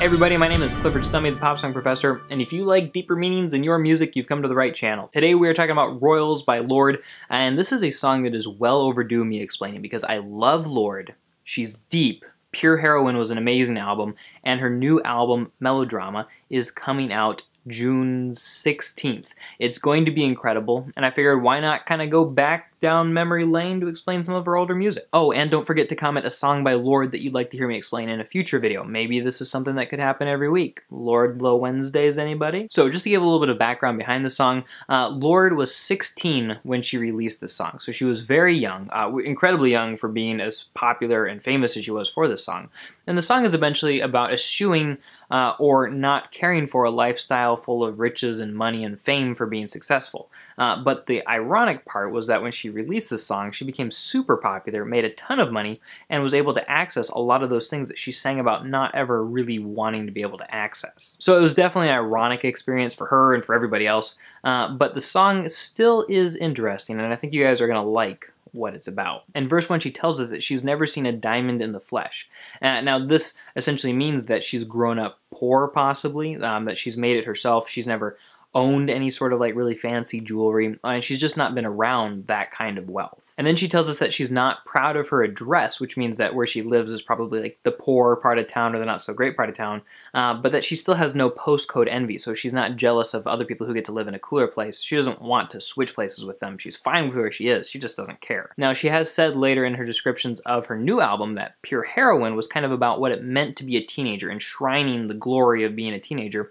Hey everybody, my name is Clifford Stummy, the Pop Song Professor, and if you like deeper meanings in your music, you've come to the right channel. Today we are talking about Royals by Lorde, and this is a song that is well overdue me explaining because I love Lorde. She's deep. Pure Heroine was an amazing album, and her new album, Melodrama, is coming out June 16th. It's going to be incredible, and I figured why not kind of go back down memory lane to explain some of her older music. Oh, and don't forget to comment a song by Lorde that you'd like to hear me explain in a future video. Maybe this is something that could happen every week. Lorde Low Wednesdays, anybody? So just to give a little bit of background behind the song, Lorde was 16 when she released this song, so she was very young, incredibly young for being as popular and famous as she was for this song. And the song is eventually about eschewing or not caring for a lifestyle full of riches and money and fame for being successful. But the ironic part was that when she released this song, she became super popular, made a ton of money, and was able to access a lot of those things that she sang about not ever really wanting to be able to access. So it was definitely an ironic experience for her and for everybody else, but the song still is interesting, and I think you guys are going to like what it's about. In verse 1, she tells us that she's never seen a diamond in the flesh. Now this essentially means that she's grown up poor, possibly, that she's made it herself. She's never owned any sort of like really fancy jewelry, and she's just not been around that kind of wealth. And then she tells us that she's not proud of her address, which means that where she lives is probably like the poor part of town or the not so great part of town, but that she still has no postcode envy, so she's not jealous of other people who get to live in a cooler place. She doesn't want to switch places with them. She's fine with where she is. She just doesn't care. Now, she has said later in her descriptions of her new album that Pure Heroine was kind of about what it meant to be a teenager, enshrining the glory of being a teenager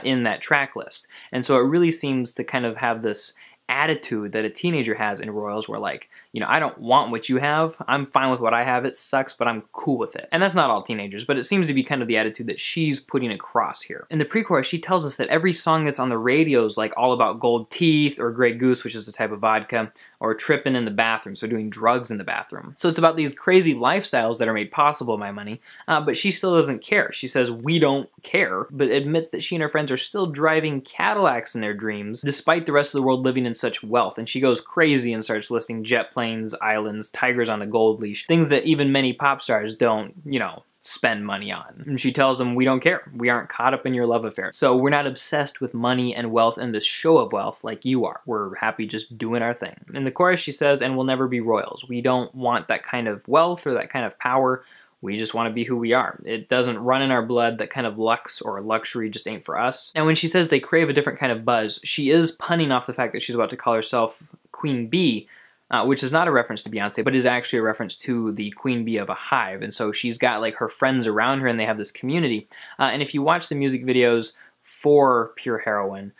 in that track list. And so it really seems to kind of have this attitude that a teenager has in Royals where, like, you know, I don't want what you have, I'm fine with what I have, it sucks, but I'm cool with it. And that's not all teenagers, but it seems to be kind of the attitude that she's putting across here. In the pre-chorus, she tells us that every song that's on the radio is like all about gold teeth, or Grey Goose, which is a type of vodka, or tripping in the bathroom, so doing drugs in the bathroom. So it's about these crazy lifestyles that are made possible by money, but she still doesn't care. She says, we don't care, but admits that she and her friends are still driving Cadillacs in their dreams, despite the rest of the world living in such wealth. And she goes crazy and starts listing jet planes, islands, tigers on a gold leash, things that even many pop stars don't, you know, spend money on. And she tells them, we don't care. We aren't caught up in your love affair. So we're not obsessed with money and wealth and this show of wealth like you are. We're happy just doing our thing. In the chorus, she says, and we'll never be royals. We don't want that kind of wealth or that kind of power. We just want to be who we are. It doesn't run in our blood. That kind of lux or luxury just ain't for us. And when she says they crave a different kind of buzz, she is punning off the fact that she's about to call herself Queen Bee, which is not a reference to Beyonce, but is actually a reference to the queen bee of a hive. And so she's got like her friends around her and they have this community. And if you watch the music videos for Pure Heroine,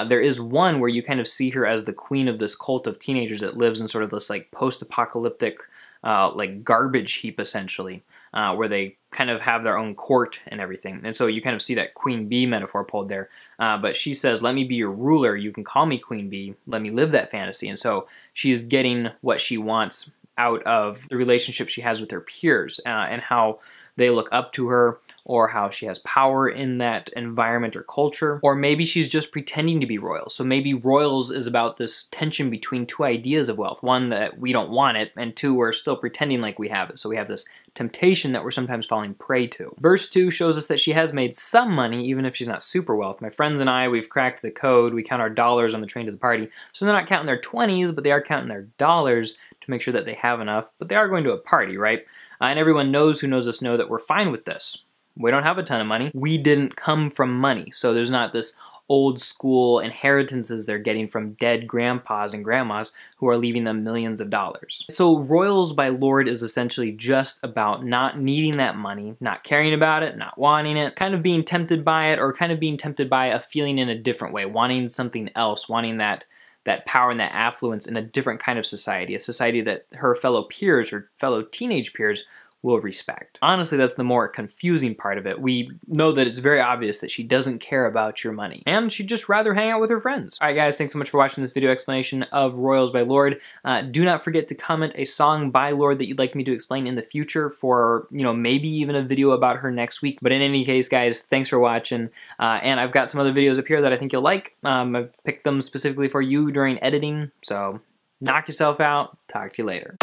there is one where you kind of see her as the queen of this cult of teenagers that lives in sort of this like post-apocalyptic like garbage heap, essentially, where they kind of have their own court and everything. And so you kind of see that queen bee metaphor pulled there. But she says, let me be your ruler. You can call me queen bee. Let me live that fantasy. And so she's getting what she wants out of the relationship she has with her peers and how they look up to her, or how she has power in that environment or culture. Or maybe she's just pretending to be royal. So maybe royals is about this tension between two ideas of wealth. One, that we don't want it, and two, we're still pretending like we have it. So we have this temptation that we're sometimes falling prey to. Verse 2 shows us that she has made some money, even if she's not super wealthy. My friends and I, we've cracked the code. We count our dollars on the train to the party. So they're not counting their 20s, but they are counting their dollars to make sure that they have enough. But they are going to a party, right? And everyone knows who knows us know that we're fine with this. We don't have a ton of money. We didn't come from money. So there's not this old school inheritances they're getting from dead grandpas and grandmas who are leaving them millions of dollars. So Royals by Lorde is essentially just about not needing that money, not caring about it, not wanting it, kind of being tempted by it, or kind of being tempted by a feeling in a different way, wanting something else, wanting that power and that affluence in a different kind of society, a society that her fellow peers, her fellow teenage peers, will respect. Honestly, that's the more confusing part of it. We know that it's very obvious that she doesn't care about your money, and she'd just rather hang out with her friends. Alright guys, thanks so much for watching this video explanation of Royals by Lorde. Do not forget to comment a song by Lorde that you'd like me to explain in the future for, you know, maybe even a video about her next week. But in any case, guys, thanks for watching, and I've got some other videos up here that I think you'll like. I've picked them specifically for you during editing, so knock yourself out. Talk to you later.